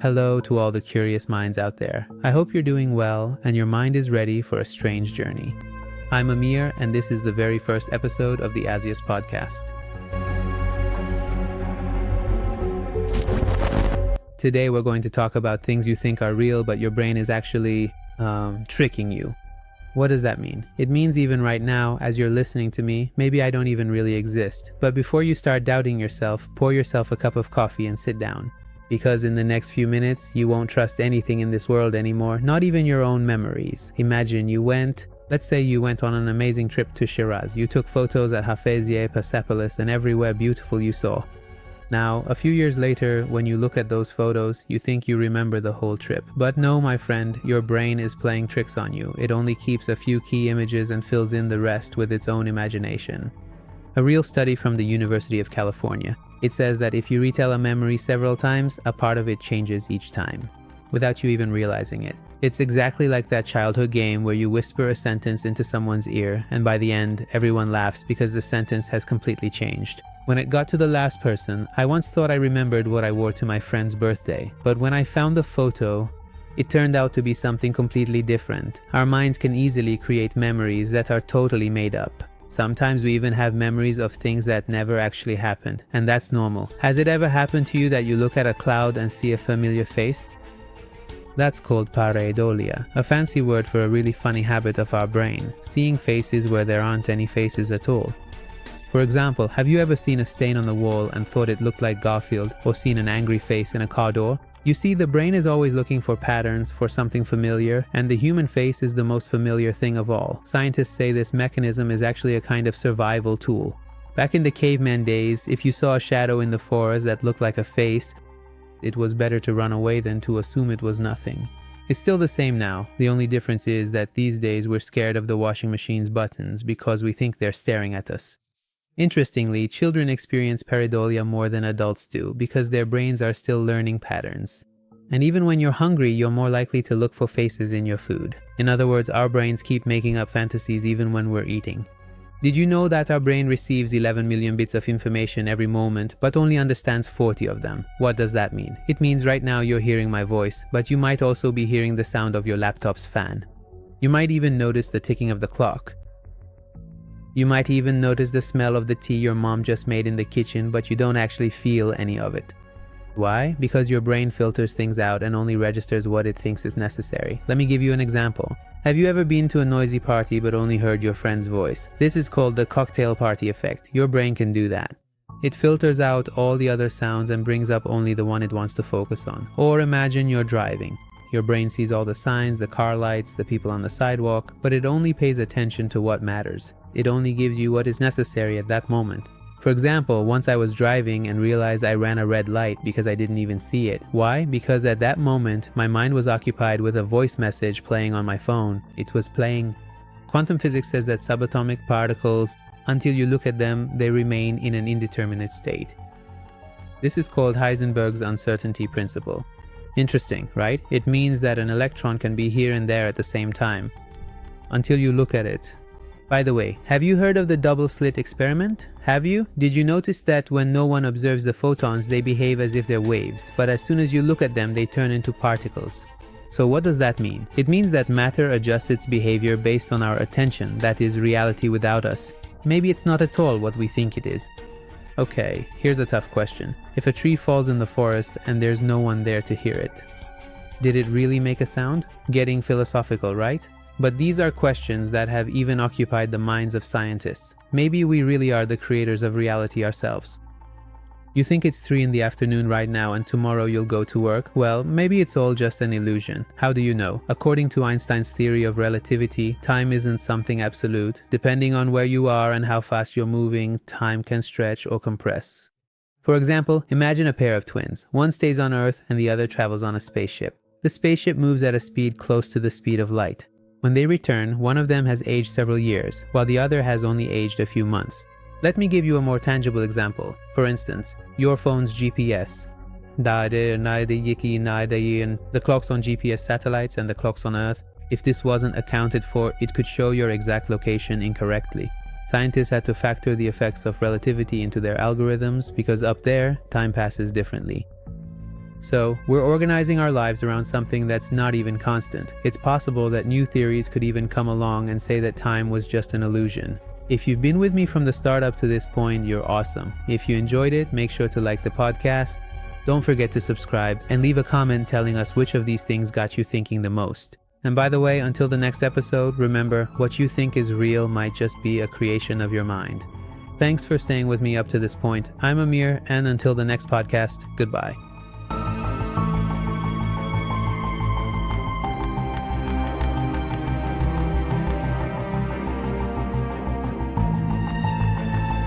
Hello to all the curious minds out there. I hope you're doing well and your mind is ready for a strange journey. I'm Amir and this is the very first episode of the Asius podcast. Today we're going to talk about things you think are real but your brain is actually tricking you. What does that mean? It means even right now, as you're listening to me, maybe I don't even really exist. But before you start doubting yourself, pour yourself a cup of coffee and sit down. Because in the next few minutes, you won't trust anything in this world anymore, not even your own memories. Imagine let's say you went on an amazing trip to Shiraz. You took photos at Hafezye, Persepolis, and everywhere beautiful you saw. Now, a few years later, when you look at those photos, you think you remember the whole trip. But no, my friend, your brain is playing tricks on you. It only keeps a few key images and fills in the rest with its own imagination. A real study from the University of California. It says that if you retell a memory several times, a part of it changes each time, without you even realizing it. It's exactly like that childhood game where you whisper a sentence into someone's ear, and by the end, everyone laughs because the sentence has completely changed. When it got to the last person, I once thought I remembered what I wore to my friend's birthday, but when I found the photo, it turned out to be something completely different. Our minds can easily create memories that are totally made up. Sometimes we even have memories of things that never actually happened, and that's normal. Has it ever happened to you that you look at a cloud and see a familiar face? That's called pareidolia, a fancy word for a really funny habit of our brain, seeing faces where there aren't any faces at all. For example, have you ever seen a stain on the wall and thought it looked like Garfield, or seen an angry face in a car door? You see, the brain is always looking for patterns, for something familiar, and the human face is the most familiar thing of all. Scientists say this mechanism is actually a kind of survival tool. Back in the caveman days, if you saw a shadow in the forest that looked like a face, it was better to run away than to assume it was nothing. It's still the same now. The only difference is that these days we're scared of the washing machine's buttons because we think they're staring at us. Interestingly, children experience pareidolia more than adults do because their brains are still learning patterns. And even when you're hungry, you're more likely to look for faces in your food. In other words, our brains keep making up fantasies even when we're eating. Did you know that our brain receives 11 million bits of information every moment, but only understands 40 of them? What does that mean? It means right now you're hearing my voice, but you might also be hearing the sound of your laptop's fan. You might even notice the ticking of the clock. You might even notice the smell of the tea your mom just made in the kitchen, but you don't actually feel any of it. Why? Because your brain filters things out and only registers what it thinks is necessary. Let me give you an example. Have you ever been to a noisy party but only heard your friend's voice? This is called the cocktail party effect. Your brain can do that. It filters out all the other sounds and brings up only the one it wants to focus on. Or imagine you're driving. Your brain sees all the signs, the car lights, the people on the sidewalk, but it only pays attention to what matters. It only gives you what is necessary at that moment. For example, once I was driving and realized I ran a red light because I didn't even see it. Why? Because at that moment, my mind was occupied with a voice message playing on my phone. It was playing. Quantum physics says that subatomic particles, until you look at them, they remain in an indeterminate state. This is called Heisenberg's uncertainty principle. Interesting, right? It means that an electron can be here and there at the same time, until you look at it. By the way, have you heard of the double slit experiment? Have you? Did you notice that when no one observes the photons, they behave as if they're waves, but as soon as you look at them, they turn into particles? So what does that mean? It means that matter adjusts its behavior based on our attention, that is, reality without us. Maybe it's not at all what we think it is. Okay, here's a tough question. If a tree falls in the forest and there's no one there to hear it, did it really make a sound? Getting philosophical, right? But these are questions that have even occupied the minds of scientists. Maybe we really are the creators of reality ourselves. You think it's 3 in the afternoon right now and tomorrow you'll go to work? Well, maybe it's all just an illusion. How do you know? According to Einstein's theory of relativity, time isn't something absolute. Depending on where you are and how fast you're moving, time can stretch or compress. For example, imagine a pair of twins. One stays on Earth and the other travels on a spaceship. The spaceship moves at a speed close to the speed of light. When they return, one of them has aged several years, while the other has only aged a few months. Let me give you a more tangible example. For instance, your phone's GPS. The clocks on GPS satellites and the clocks on Earth. If this wasn't accounted for, it could show your exact location incorrectly. Scientists had to factor the effects of relativity into their algorithms because up there, time passes differently. So, we're organizing our lives around something that's not even constant. It's possible that new theories could even come along and say that time was just an illusion. If you've been with me from the start up to this point, you're awesome. If you enjoyed it, make sure to like the podcast. Don't forget to subscribe and leave a comment telling us which of these things got you thinking the most. And by the way, until the next episode, remember, what you think is real might just be a creation of your mind. Thanks for staying with me up to this point. I'm Amir, and until the next podcast, goodbye.